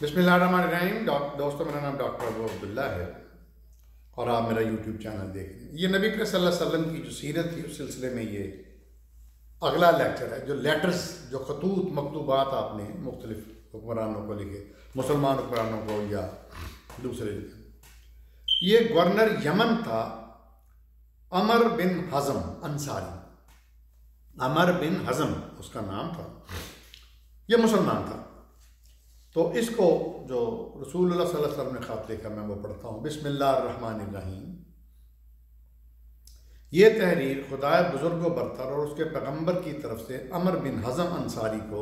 बिस्मिल्लाहिर्रहमानिर्रहीम। दोस्तों, मेरा नाम डॉक्टर अबू अब्दुल्ला है और आप मेरा यूट्यूब चैनल देख रहे हैं। ये नबी करीम सल्लल्लाहु अलैहि वसल्लम की जो सीरत थी उस सिलसिले में ये अगला लेक्चर है। जो लेटर्स, जो खतूत मकतूबात आपने मुख्तलिफ हुक्मरानों को लिखे, मुसलमान हुक्मरानों को या दूसरे, ये गवर्नर यमन था अमर बिन हज़म अंसारी। अमर बिन हज़म उसका नाम था, ये मुसलमान था। तो इसको जो रसूलुल्लाह सल्लल्लाहु अलैहि वसल्लम ने ख़त लिखा, मैं वो पढ़ता हूँ। बिस्मिल्लाहिर्रहमानिर्रहीम। ये तहरीर खुदाए बुजुर्ग बरतर और उसके पैगंबर की तरफ से अमर बिन हज़म अंसारी को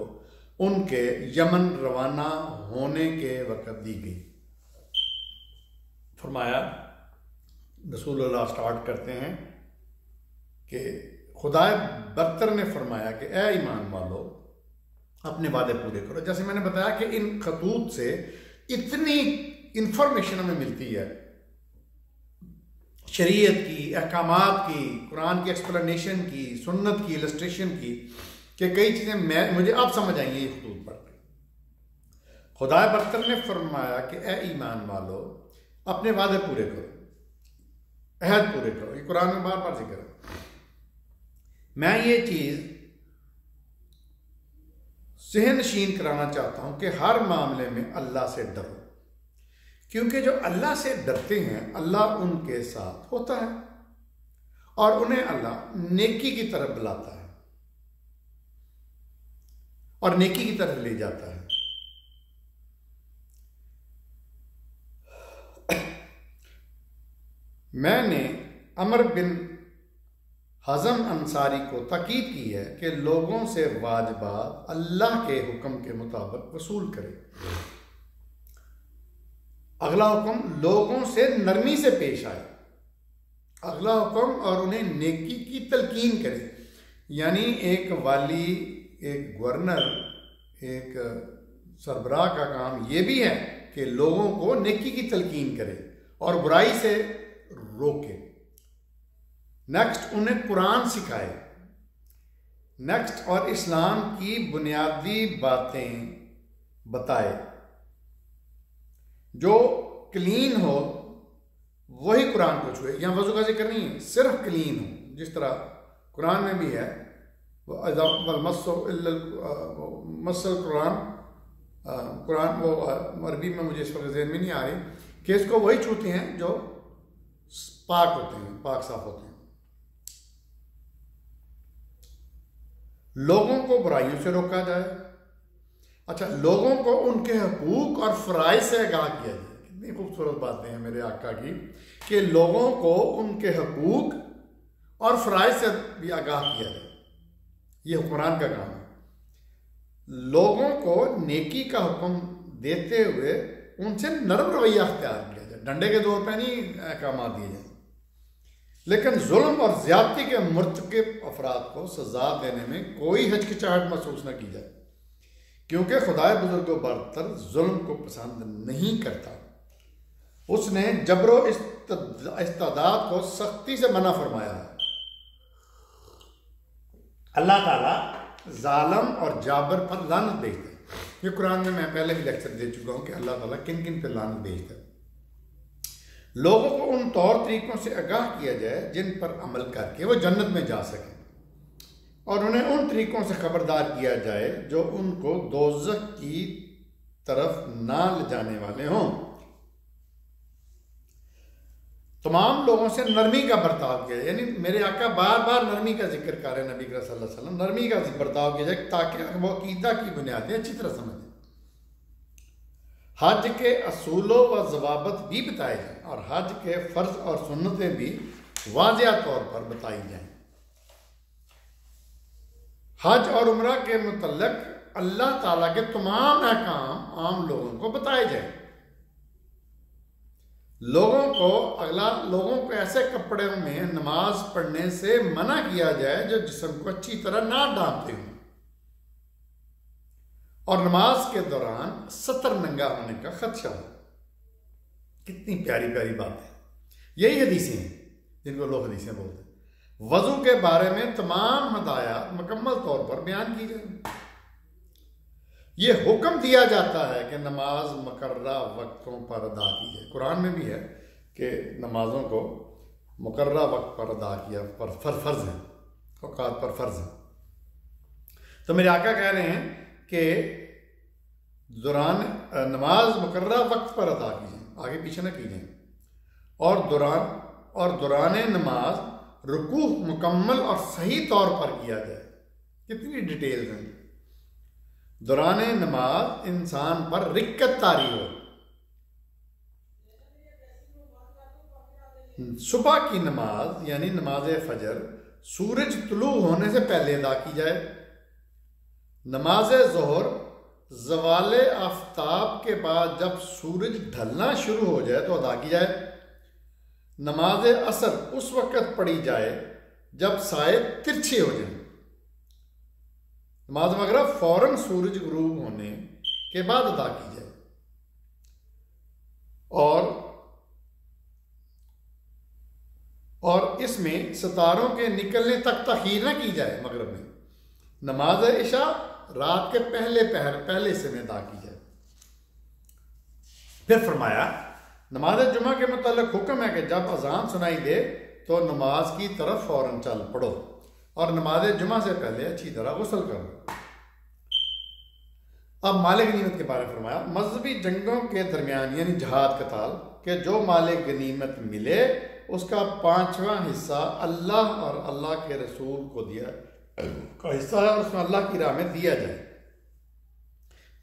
उनके यमन रवाना होने के वक़्त दी गई। फरमाया, रसूलुल्लाह स्टार्ट करते हैं कि खुदाए बरतर ने फरमाया कि ए ईमान वालो, अपने वादे पूरे करो। जैसे मैंने बताया कि इन खतूत से इतनी इंफॉर्मेशन हमें मिलती है, शरीयत की, अहकामात की, कुरान की एक्सप्लेनेशन की, सुन्नत की, इलस्ट्रेशन की, कि कई चीज़ें मुझे अब समझ आई हैं ये खतूत पढ़ के। खुदा बरतर ने फरमाया कि ए ईमान वालो, अपने वादे पूरे करो, अहद पूरे करो। ये कुरान में बार बार जिक्र है। मैं ये चीज़ सहनशीन कराना चाहता हूं कि हर मामले में अल्लाह से डरो, क्योंकि जो अल्लाह से डरते हैं अल्लाह उनके साथ होता है और उन्हें अल्लाह नेकी की तरफ बुलाता है और नेकी की तरफ ले जाता है। मैंने अमर बिन हज़म अंसारी को ताकीद की है कि लोगों से वाजिबात अल्लाह के हुक्म के मुताबिक वसूल करे। अगला हुक्म, लोगों से नरमी से पेश आए। अगला हुक्म, और उन्हें नेकी की तलकीन करे। यानी एक वाली, एक गवर्नर, एक सरबराह का काम यह भी है कि लोगों को नेकी की तलकीन करे और बुराई से रोके। नेक्स्ट, उन्हें कुरान सिखाए। नेक्स्ट, और इस्लाम की बुनियादी बातें बताए। जो क्लीन हो वही कुरान को छुए। यहाँ वजू का जिक्र नहीं है, सिर्फ क्लीन हो, जिस तरह कुरान में भी है। मसल कुरान वो अरबी में मुझे इस वक्त ज़हन में नहीं आ रही कि इसको वही छूते हैं जो पाक होते हैं, पाक साफ होते हैं। लोगों को बुराइयों से रोका जाए। अच्छा, लोगों को उनके हकूक और फ़राइज़ से आगाह किया जाए। कितनी खूबसूरत बातें हैं मेरे आका की, कि लोगों को उनके हकूक और फ़राइज़ से भी आगाह किया जाए। ये हुक्मरान का काम है। लोगों को नेकी का हुक्म देते हुए उनसे नरम रवैया अख्तियार किया जाए। डंडे के दौर पर नहीं अहकाम दिए जाए, लेकिन जुल्म और ज्यादती के मुर्तकिब अफराद को सजा देने में कोई हिचकिचाहट महसूस न की जाए, क्योंकि खुदाए बुजुर्ग बरतर जुल्म को पसंद नहीं करता। उसने जबरो इस्तादाद को सख्ती से मना फरमाया है। अल्लाह ताला जालिम और जाबर पर लानत भेजता है। ये कुरान में मैं पहले भी लेक्चर दे चुका हूं कि अल्लाह ताला किन किन पर लानत भेजता है। लोगों को उन तौर तरीकों से आगाह किया जाए जिन पर अमल करके वो जन्नत में जा सकें, और उन्हें उन तरीकों से खबरदार किया जाए जो उनको दोज़ख की तरफ ना ले जाने वाले हों। तमाम लोगों से नरमी का बर्ताव किया जाए। यानी मेरे आका बार बार नरमी का जिक्र कर रहे हैं, नबी सल्लल्लाहु अलैहि वसल्लम, नरमी का बर्ताव किया जाए ताकि वो अकीदा की बुनियादें अच्छी तरह समझें। हज के असूलों व ज़वाबित भी बताए जाएं और हज के फ़र्ज और सुन्नतें भी वाज़िह तौर पर बताई जाएं। हज और उम्रा के मुतल्लिक़ अल्लाह ताला के तमाम अहकाम आम लोगों को बताए जाएं। लोगों को ऐसे कपड़े में नमाज पढ़ने से मना किया जाए जो जिस्म को अच्छी तरह ना ढांकते हों, और नमाज के दौरान सतर नंगा होने का खदशा हो। कितनी प्यारी प्यारी बात है। यही हदीसें हैं जिनको लोग हदीसें बोलते हैं। वजू के बारे में तमाम हदायत मुकम्मल तौर पर बयान की जाए। ये हुक्म दिया जाता है कि नमाज मुकर्ररा वक्तों पर अदा की जाए। कुरान में भी है कि नमाजों को मुकर्ररा वक्त पर अदा किया पर फर्ज है, औकात पर फर्ज है। तो मेरे आका कह रहे हैं कि दौरान नमाज मुकर्ररा वक्त पर अदा कीजिए, आगे पीछे न कीजिए, और दौरान नमाज रुकू मुकम्मल और सही तौर पर किया जाए। कितनी डिटेल्स हैं। दौरान नमाज इंसान पर रिक्कत तारी हो। सुबह की नमाज यानी नमाज फजर सूरज तुलू होने से पहले अदा की जाए। नमाज ज़ोहर ज़वाले आफ्ताब के बाद जब सूरज ढलना शुरू हो जाए तो अदा की जाए। नमाज असर उस वक़्त पढ़ी जाए जब साए तिरछे हो जाए। नमाज मगरिब फौरन सूरज गुरूब होने के बाद अदा की जाए और इसमें सितारों के निकलने तक तखीर न की जाए। मगरिब में नमाज इशा रात के पहले से में अदा की जाए। फिर फरमाया नमाज जुमा के मुतालिक हुक्म है कि जब अजान सुनाई दे तो नमाज की तरफ फौरन चल पड़ो और नमाज जुमा से पहले अच्छी तरह गुस्ल करो। अब माल गनीमत के बारे में फरमाया मजहबी जंगों के दरमियान यानी जहाद कताल के जो माल गनीमत मिले उसका 5वां हिस्सा अल्लाह और अल्लाह के रसूल को दिया का हिस्सा है और उसमें अल्लाह की राह में दिया जाए।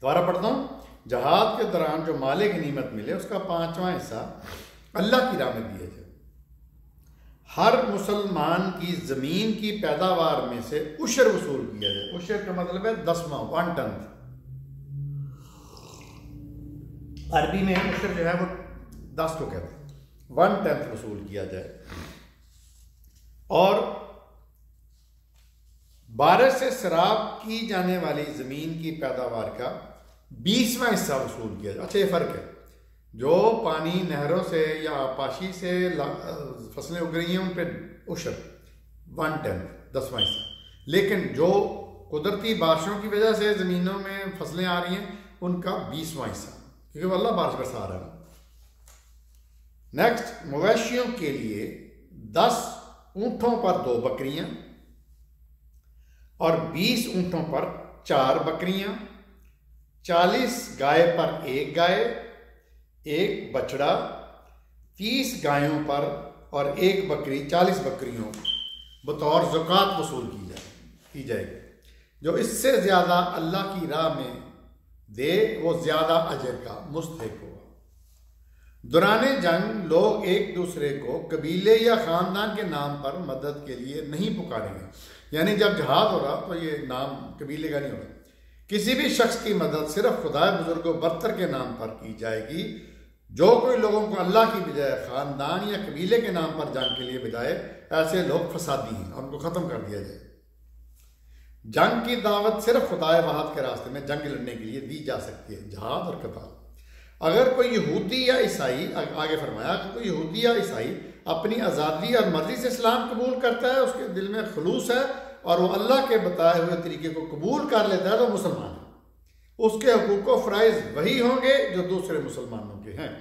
दोबारा पढ़ता हूँ, जहाद के दौरान जो माल गनीमत मिले उसका 5वां हिस्सा अल्लाह की राह में दिया जाए। हर मुसलमान की ज़मीन की पैदावार में से उशर वसूल किया जाए। उशर का मतलब है 10वां, 1 टन। अरबी में उशर जो है वो 10 को कहते हैं। 1 टन वसूल किया जाए और बारिश से सराब की जाने वाली ज़मीन की पैदावार का 20वां हिस्सा वसूल किया जाए। अच्छा, ये फ़र्क है, जो पानी नहरों से या आपाशी से फसलें उग रही हैं उन पर उशर 1 टन 10वां हिस्सा, लेकिन जो कुदरती बारिशों की वजह से ज़मीनों में फसलें आ रही हैं उनका 20वां हिस्सा, क्योंकि वो अल्लाह बारिश बरसा रहा है। नेक्स्ट, मवेशियों के लिए 10 ऊँटों पर 2 बकरियां और 20 ऊँटों पर 4 बकरियां, 40 गाय पर 1 गाय, 1 बछड़ा, 30 गायों पर और 1 बकरी, 40 बकरियों बतौर ज़कात वसूल की जाएगी। जो इससे ज़्यादा अल्लाह की राह में दे वो ज़्यादा अजर का मुस्तहिक होगा। दौरान जंग लोग एक दूसरे को कबीले या ख़ानदान के नाम पर मदद के लिए नहीं पुकारेंगे, यानी जब जहाद हो रहा तो ये नाम कबीले का नहीं होगा। किसी भी शख्स की मदद सिर्फ खुदा बुजुर्गों बरतर के नाम पर की जाएगी। जो कोई लोगों को अल्लाह की बजाय ख़ानदान या कबीले के नाम पर जंग के लिए बिलाए, ऐसे लोग फसादी हैं और उनको ख़त्म कर दिया जाए। जंग की दावत सिर्फ खुदाए वाहद के रास्ते में जंग लड़ने के लिए दी जा सकती है, जहाद और कताल। अगर कोई यहूदी या ईसाई, आगे फरमाया कि कोई यहूदी या ईसाई अपनी आज़ादी और मर्जी से इस्लाम कबूल करता है, उसके दिल में खलूस है और वो अल्लाह के बताए हुए तरीके को कबूल कर लेता है तो मुसलमान है। उसके हुकूक व फ़राइज़ वही होंगे जो दूसरे मुसलमानों के हैं।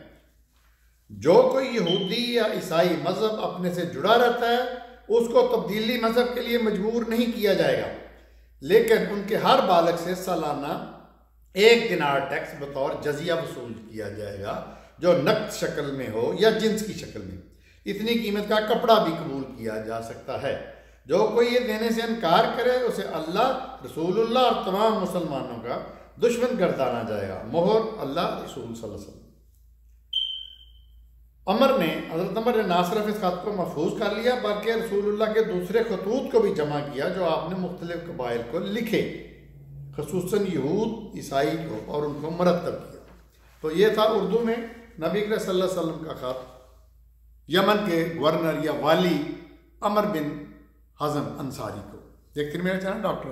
जो कोई यहूदी या ईसाई मज़हब अपने से जुड़ा रहता है उसको तब्दीली मज़हब के लिए मजबूर नहीं किया जाएगा, लेकिन उनके हर बालक से सालाना 1 दिनार टैक्स बतौर जजिया वसूल किया जाएगा, जो नकद शक्ल में हो या जिन्स की शक्ल में। इतनी कीमत का कपड़ा भी कबूल किया जा सकता है। जो कोई ये देने से इनकार करे उसे अल्लाह, रसूलुल्लाह और तमाम मुसलमानों का दुश्मन गर्दाना जाएगा। मोहर अल्लाह रसूल सल्लल्लाहु अलैहि वसल्लम। हज़रत अमर ने ना सिर्फ इस खत को महफूज कर लिया बल्कि रसूलुल्लाह के दूसरे खतूत को भी जमा किया जो आपने मुख्तलिफ कबाइल को लिखे, ख़ुसूसन यहूद ईसाई को, और उनको मरतब किया। तो ये था उर्दू में नबी करीम सल्लल्लाहु अलैहि वसल्लम का खत यमन के गवर्नर या वाली अमर बिन हज़म अंसारी को। देखते रहिए मेरा चैनल डॉक्टर।